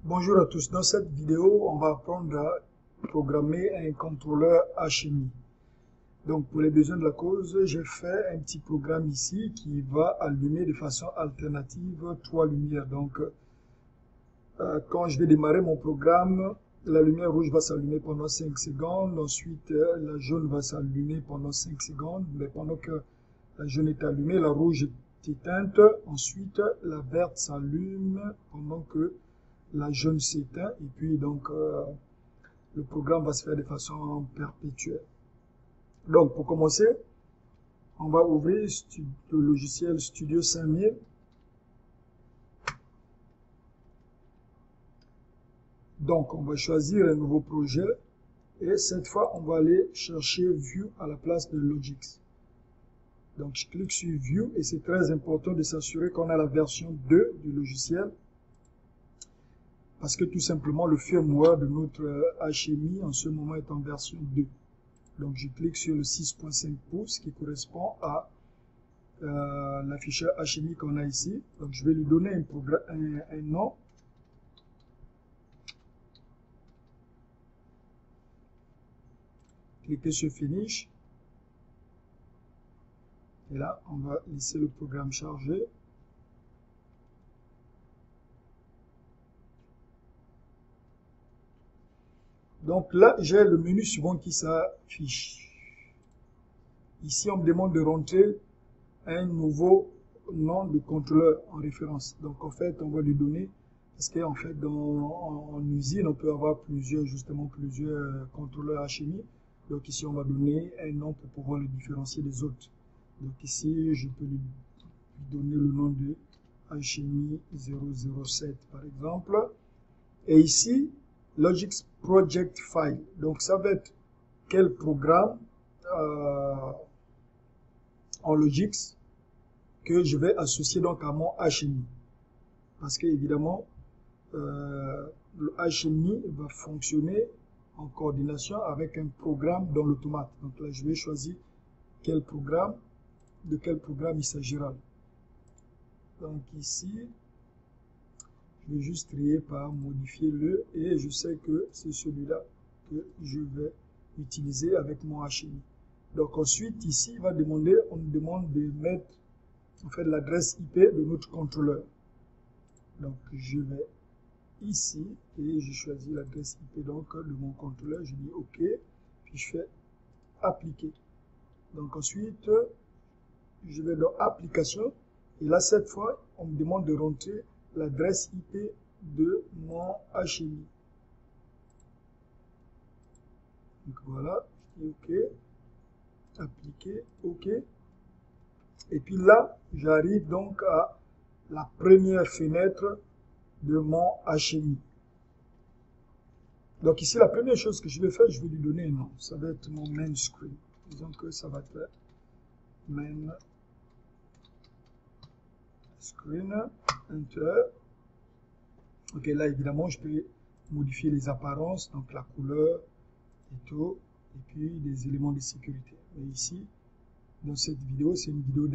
Bonjour à tous, dans cette vidéo, on va apprendre à programmer un contrôleur HMI. Donc pour les besoins de la cause, j'ai fait un petit programme ici qui va allumer de façon alternative 3 lumières. Donc quand je vais démarrer mon programme, la lumière rouge va s'allumer pendant 5 secondes, ensuite la jaune va s'allumer pendant 5 secondes, mais pendant que la jaune est allumée, la rouge est éteinte, ensuite la verte s'allume pendant que la jaune s'éteint et puis donc le programme va se faire de façon perpétuelle. Donc pour commencer, on va ouvrir le logiciel Studio 5000. Donc on va choisir un nouveau projet et cette fois on va aller chercher View à la place de Logix. Donc je clique sur View et c'est très important de s'assurer qu'on a la version 2 du logiciel, parce que tout simplement le firmware de notre HMI en ce moment est en version 2. Donc je clique sur le 6.5 pouces qui correspond à l'afficheur HMI qu'on a ici. Donc je vais lui donner un nom. Cliquez sur Finish. Et là, on va laisser le programme charger. Donc là, j'ai le menu suivant qui s'affiche. Ici, on me demande de rentrer un nouveau nom de contrôleur en référence. Donc en fait, on va lui donner, parce qu'en fait, en usine, on peut avoir plusieurs contrôleurs HMI. Donc ici, on va donner un nom pour pouvoir le différencier des autres. Donc ici, je peux lui donner le nom de HMI 007 par exemple. Et ici, Logix Project File. Donc ça va être quel programme en Logix que je vais associer donc à mon HMI. Parce que évidemment, le HMI va fonctionner en coordination avec un programme dans l'automate. Donc là, je vais choisir quel programme, de quel programme il s'agira. Donc ici, je vais juste trier par modifier le, et je sais que c'est celui-là que je vais utiliser avec mon HMI. Donc ensuite, ici, on nous demande de mettre en fait l'adresse IP de notre contrôleur. Donc je vais ici et je choisis l'adresse IP donc de mon contrôleur, je dis OK, puis je fais appliquer. Donc ensuite je vais dans application et là cette fois on me demande de rentrer l'adresse IP de mon HMI. Donc voilà, je dis OK, appliquer, OK. Et puis là, j'arrive donc à la première fenêtre de mon HMI. Donc ici, la première chose que je vais faire, je vais lui donner un nom. Ça va être mon main screen. Disons que ça va être main screen, enter. Ok, là évidemment, je peux modifier les apparences, donc la couleur et tout, et puis des éléments de sécurité. Mais ici, dans cette vidéo, c'est une vidéo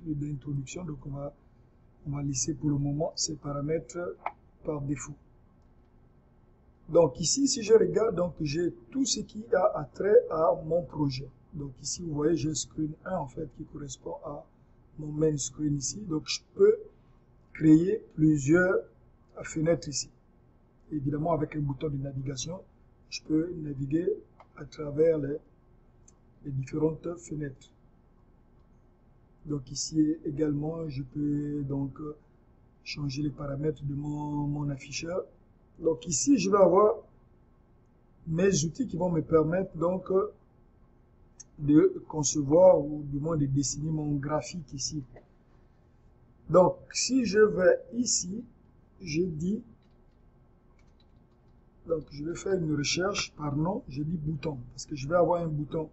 d'introduction, donc on va laisser pour le moment ces paramètres par défaut. Donc ici, si je regarde, donc j'ai tout ce qui a trait à mon projet. Donc ici, vous voyez, j'ai screen 1 en fait qui correspond à mon main screen ici. Donc je peux créer plusieurs fenêtres ici. Évidemment, avec un bouton de navigation, je peux naviguer à travers les différentes fenêtres. Donc ici également, je peux donc changer les paramètres de mon afficheur. Donc ici, je vais avoir mes outils qui vont me permettre donc de concevoir ou du moins de dessiner mon graphique ici. Donc si je vais ici, je dis, donc je vais faire une recherche par nom, je dis bouton, parce que je vais avoir un bouton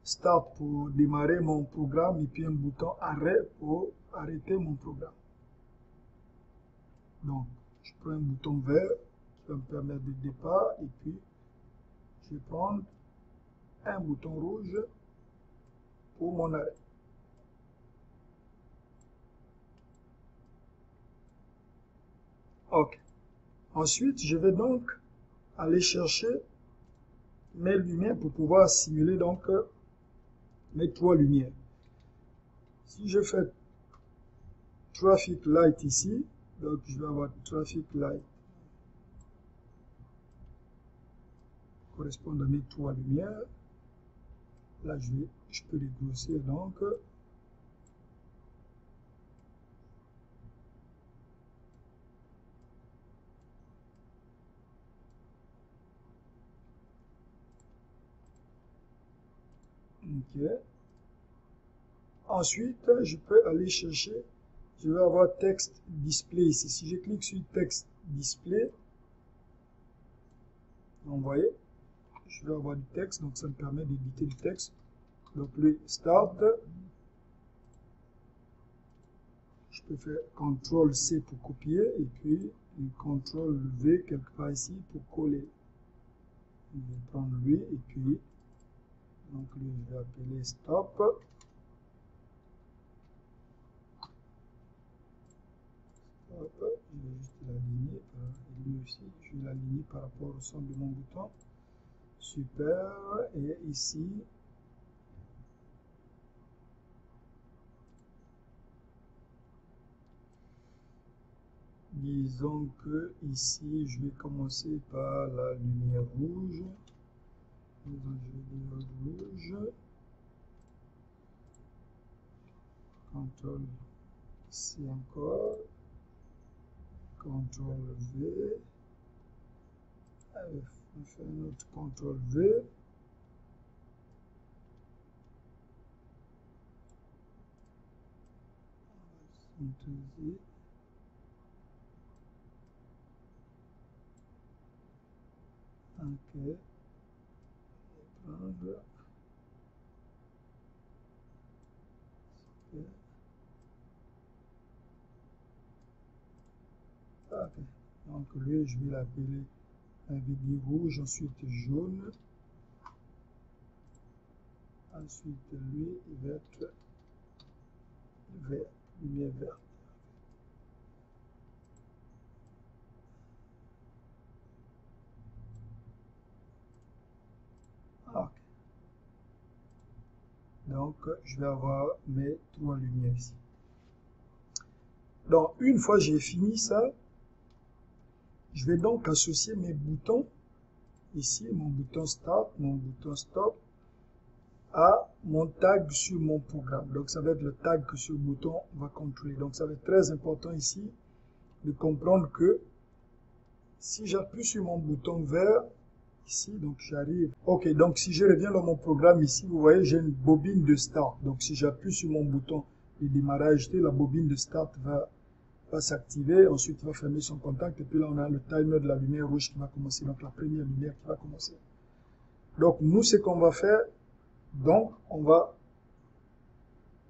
start pour démarrer mon programme et puis un bouton arrêt pour arrêter mon programme. Donc je prends un bouton vert qui va me permettre de départ et puis je vais prendre un bouton rouge pour mon arrêt. Ok. Ensuite, je vais donc aller chercher mes lumières pour pouvoir simuler donc mes 3 lumières. Si je fais Traffic Light ici, donc je vais avoir Traffic Light correspond à mes 3 lumières. Là, je peux les grossir donc. Ok. Ensuite, je peux aller chercher, je vais avoir texte display ici. Si je clique sur texte display, vous voyez, je vais avoir du texte, donc ça me permet d'éditer du texte. Donc le start, je peux faire CTRL C pour copier et puis CTRL V quelque part ici pour coller. Je vais prendre lui et puis donc lui je vais appeler stop. Je vais juste l'aligner, et lui aussi, je vais l'aligner par rapport au centre de mon bouton. Super, et ici, disons que ici, je vais commencer par la lumière rouge. Donc, je vais dire rouge. CTRL C encore. CTRL V. Allez, on fait un autre CTRL V. Synthétiser. Ok. Prendre. Ok. Donc lui, je vais l'appeler vidéo rouge, ensuite jaune. Ensuite lui, il va être vert, lumière verte. Ok. Donc je vais avoir mes 3 lumières ici. Donc une fois j'ai fini ça, je vais donc associer mes boutons ici, mon bouton start, mon bouton stop, à mon tag sur mon programme. Donc ça va être le tag que ce bouton va contrôler. Donc ça va être très important ici de comprendre que si j'appuie sur mon bouton vert ici, donc j'arrive. Ok, donc si je reviens dans mon programme ici, vous voyez j'ai une bobine de start. Donc si j'appuie sur mon bouton de démarrage, la bobine de start va s'activer, ensuite il va fermer son contact et puis là on a le timer de la lumière rouge qui va commencer, donc la première lumière qui va commencer. Donc nous ce qu'on va faire, donc on va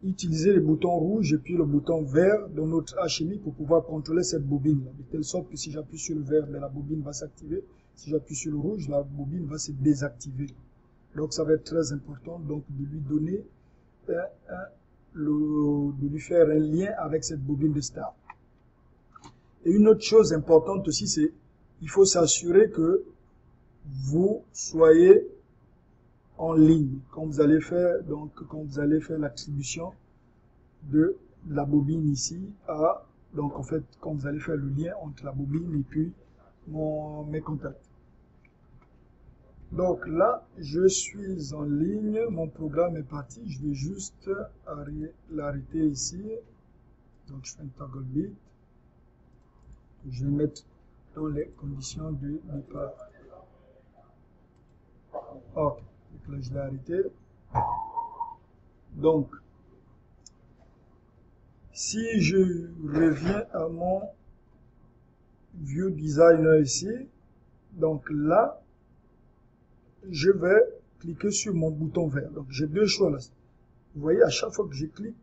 utiliser le bouton rouge et puis le bouton vert dans notre HMI pour pouvoir contrôler cette bobine là, de telle sorte que si j'appuie sur le vert, mais la bobine va s'activer, si j'appuie sur le rouge, la bobine va se désactiver. Donc ça va être très important donc de lui donner de lui faire un lien avec cette bobine de start. Et une autre chose importante aussi, c'est il faut s'assurer que vous soyez en ligne quand vous allez faire l'attribution de la bobine ici à, donc en fait quand vous allez faire le lien entre la bobine et puis mes contacts. Donc là je suis en ligne, mon programme est parti, je vais juste l'arrêter ici. Donc je fais un toggle bit, je vais mettre dans les conditions de départ. Ok, donc là je l'ai arrêté. Donc si je reviens à mon View Designer ici, donc là je vais cliquer sur mon bouton vert. Donc j'ai deux choix là. Vous voyez, à chaque fois que je clique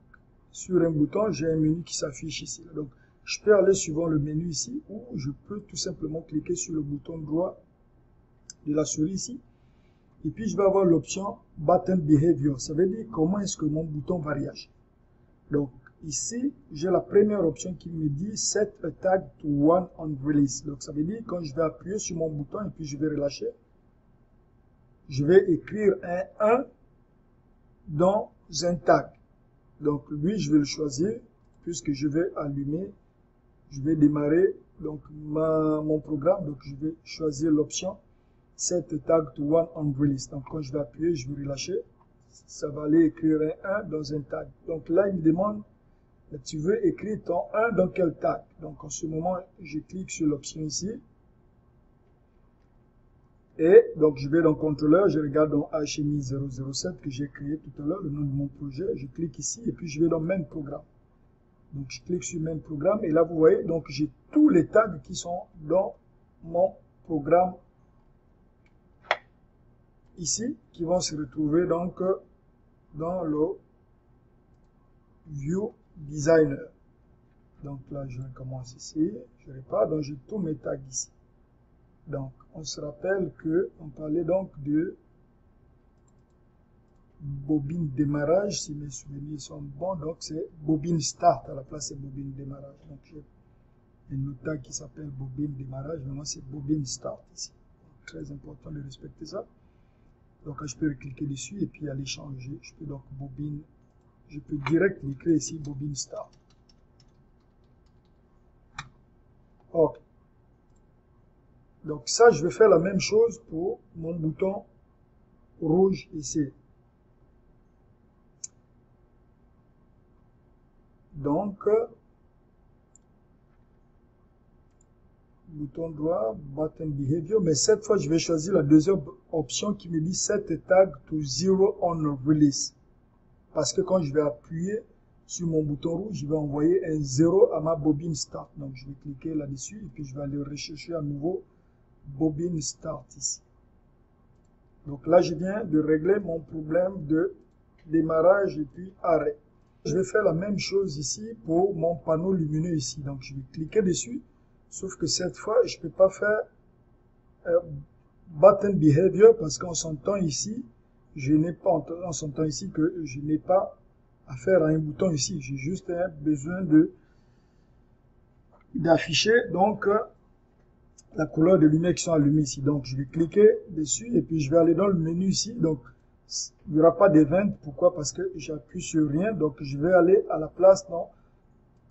sur un bouton, j'ai un menu qui s'affiche ici. Donc je peux aller suivant le menu ici, ou je peux tout simplement cliquer sur le bouton droit de la souris ici. Et puis je vais avoir l'option Button Behavior. Ça veut dire comment est-ce que mon bouton va réagir. Donc ici, j'ai la première option qui me dit set a tag to one on release. Donc, ça veut dire quand je vais appuyer sur mon bouton et puis je vais relâcher, je vais écrire un 1 dans un tag. Donc, lui, je vais le choisir puisque je vais allumer, je vais démarrer donc mon programme. Donc, je vais choisir l'option set a tag to one on release. Donc, quand je vais appuyer, je vais relâcher. Ça va aller écrire un 1 dans un tag. Donc, là, il me demande tu veux écrire ton 1 dans quel tag? Donc en ce moment, je clique sur l'option ici. Et donc je vais dans contrôleur, je regarde dans HMI 007 que j'ai créé tout à l'heure, le nom de mon projet. Je clique ici et puis je vais dans même programme. Donc je clique sur même programme et là vous voyez, donc j'ai tous les tags qui sont dans mon programme ici, qui vont se retrouver donc dans le View Designer. Donc là, je recommence ici, je répare, donc j'ai tous mes tags ici. Donc, on se rappelle que on parlait donc de bobine démarrage, si mes souvenirs sont bons, donc c'est bobine start, à la place c'est bobine démarrage. Donc, j'ai un autre tag qui s'appelle bobine démarrage, mais moi c'est bobine start ici. Donc, très important de respecter ça. Donc, je peux cliquer dessus et puis aller changer. Je peux donc bobine, je peux direct écrire ici bobine start. Ok. Donc ça, je vais faire la même chose pour mon bouton rouge ici. Donc, bouton droit, button behavior, mais cette fois, je vais choisir la deuxième option qui me dit set tag to 0 on release. Parce que quand je vais appuyer sur mon bouton rouge, je vais envoyer un 0 à ma bobine start. Donc, je vais cliquer là-dessus et puis je vais aller rechercher à nouveau bobine start ici. Donc là, je viens de régler mon problème de démarrage et puis arrêt. Je vais faire la même chose ici pour mon panneau lumineux ici. Donc je vais cliquer dessus, sauf que cette fois, je ne peux pas faire button behavior parce qu'on s'entend ici, je n'ai pas, on s'entend ici que je n'ai pas à faire à un bouton ici. J'ai juste besoin d'afficher donc la couleur de lumière qui sont allumées ici. Donc, je vais cliquer dessus et puis je vais aller dans le menu ici. Donc, il n'y aura pas d'event. Pourquoi? Parce que j'appuie sur rien. Donc, je vais aller à la place dans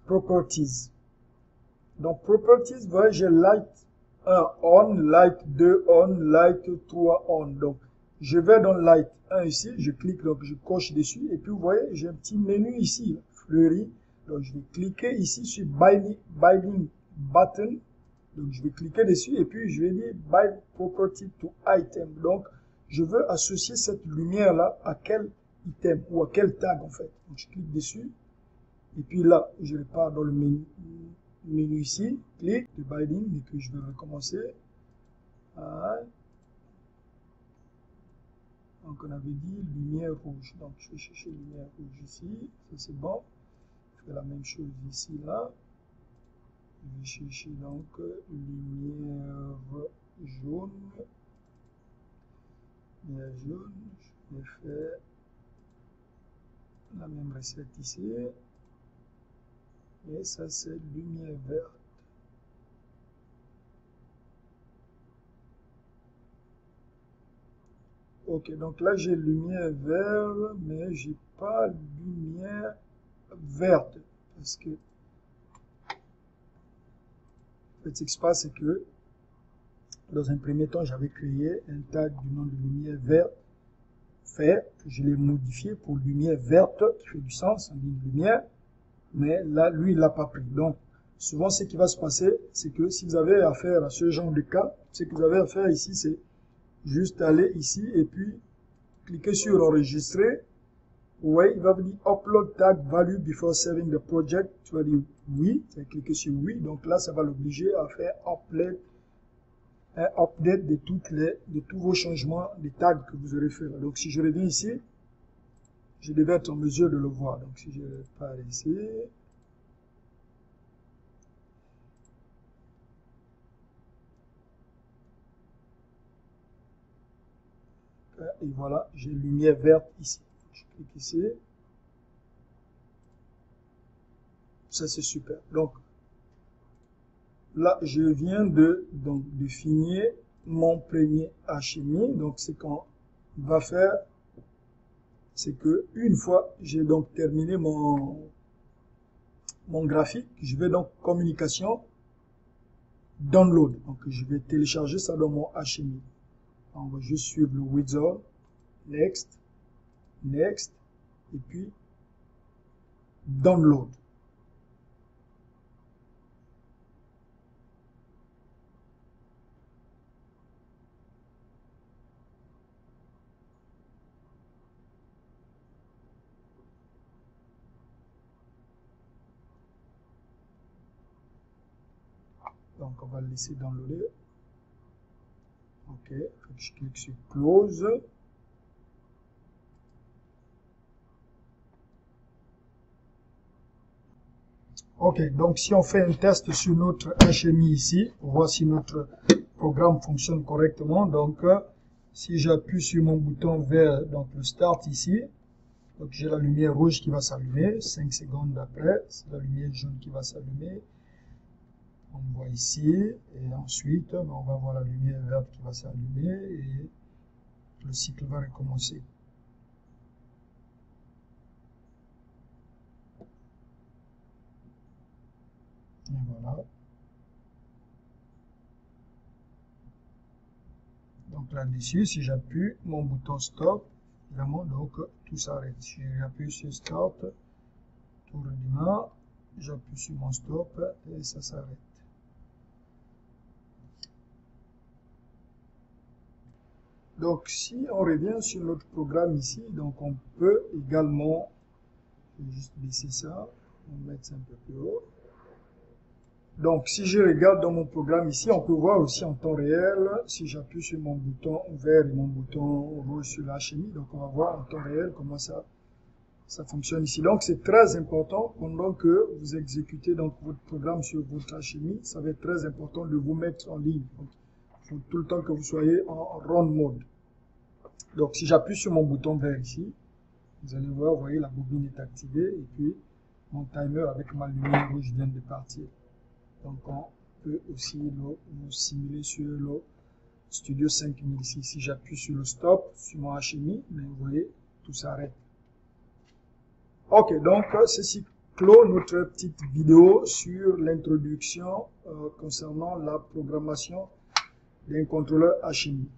Properties. Dans Properties, vous voyez, j'ai Light 1 on, Light 2 on, Light 3 on. Donc, je vais dans Light 1 ici. Je clique, donc je coche dessus. Et puis, vous voyez, j'ai un petit menu ici, fleuri. Donc, je vais cliquer ici sur Binding Button. Donc, je vais cliquer dessus et puis je vais dire Bind Property to Item. Donc, je veux associer cette lumière-là à quel item ou à quel tag en fait. Donc, je clique dessus et puis là, je repars dans le menu ici, clic de Binding et puis je vais recommencer. Voilà. Donc, on avait dit lumière rouge. Donc, je vais chercher lumière rouge ici. Ça, c'est bon. Je fais la même chose ici, là. Je vais chercher donc lumière jaune. Lumière jaune. Je vais faire la même recette ici. Et ça, c'est lumière verte. Ok, donc là, j'ai lumière verte, mais j'ai pas lumière verte. Parce que, en fait, ce qui se passe, c'est que, dans un premier temps, j'avais créé un tag du nom de lumière verte. Je l'ai modifié pour lumière verte, qui fait du sens, en ligne de lumière. Mais là, lui, il l'a pas pris. Donc, souvent, ce qui va se passer, c'est que si vous avez affaire à ce genre de cas, ce que vous avez à faire ici, c'est juste aller ici et puis cliquer sur enregistrer. Oui, il va vous dire upload tag value before saving the project. Tu vas dire oui, tu vas cliquer sur oui. Donc là, ça va l'obliger à faire un update de tous vos changements des tags que vous aurez fait. Donc, si je reviens ici, je devais être en mesure de le voir. Donc, si je pars ici, et voilà, j'ai lumière verte ici. Je clique ici. Ça, c'est super. Donc, là, je viens de définir mon premier HMI. Donc, ce qu'on va faire, c'est que une fois j'ai donc terminé mon graphique, je vais donc communication, download. Donc, je vais télécharger ça dans mon HMI. On va juste suivre le wizard, next, next, et puis download. Donc, on va le laisser downloader. OK. Je clique sur Close. OK. Donc, si on fait un test sur notre HMI ici, on voit si notre programme fonctionne correctement. Donc, si j'appuie sur mon bouton vert, donc le Start ici, donc j'ai la lumière rouge qui va s'allumer. 5 secondes après, c'est la lumière jaune qui va s'allumer. On voit ici, et ensuite, on va voir la lumière verte qui va s'allumer et le cycle va recommencer. Et voilà. Donc là-dessus, si j'appuie mon bouton Stop, évidemment, donc tout s'arrête. Si j'appuie sur Start, tout redémarre. J'appuie sur mon Stop et ça s'arrête. Donc, si on revient sur notre programme ici, donc on peut également, je vais juste baisser ça, on va mettre ça un peu plus haut. Donc, si je regarde dans mon programme ici, on peut voir aussi en temps réel, si j'appuie sur mon bouton vert et mon bouton rouge sur la HMI, donc on va voir en temps réel comment ça fonctionne ici. Donc, c'est très important pendant que vous exécutez donc votre programme sur votre HMI, ça va être très important de vous mettre en ligne. Donc, il faut tout le temps que vous soyez en run mode. Donc, si j'appuie sur mon bouton vert ici, vous allez voir, vous voyez, la bobine est activée et puis mon timer avec ma lumière rouge vient de partir. Donc, on peut aussi le simuler sur le Studio 5000 ici. Si j'appuie sur le stop, sur mon HMI, mais vous voyez, tout s'arrête. Ok, donc, ceci clôt notre petite vidéo sur l'introduction concernant la programmation d'un contrôleur HMI.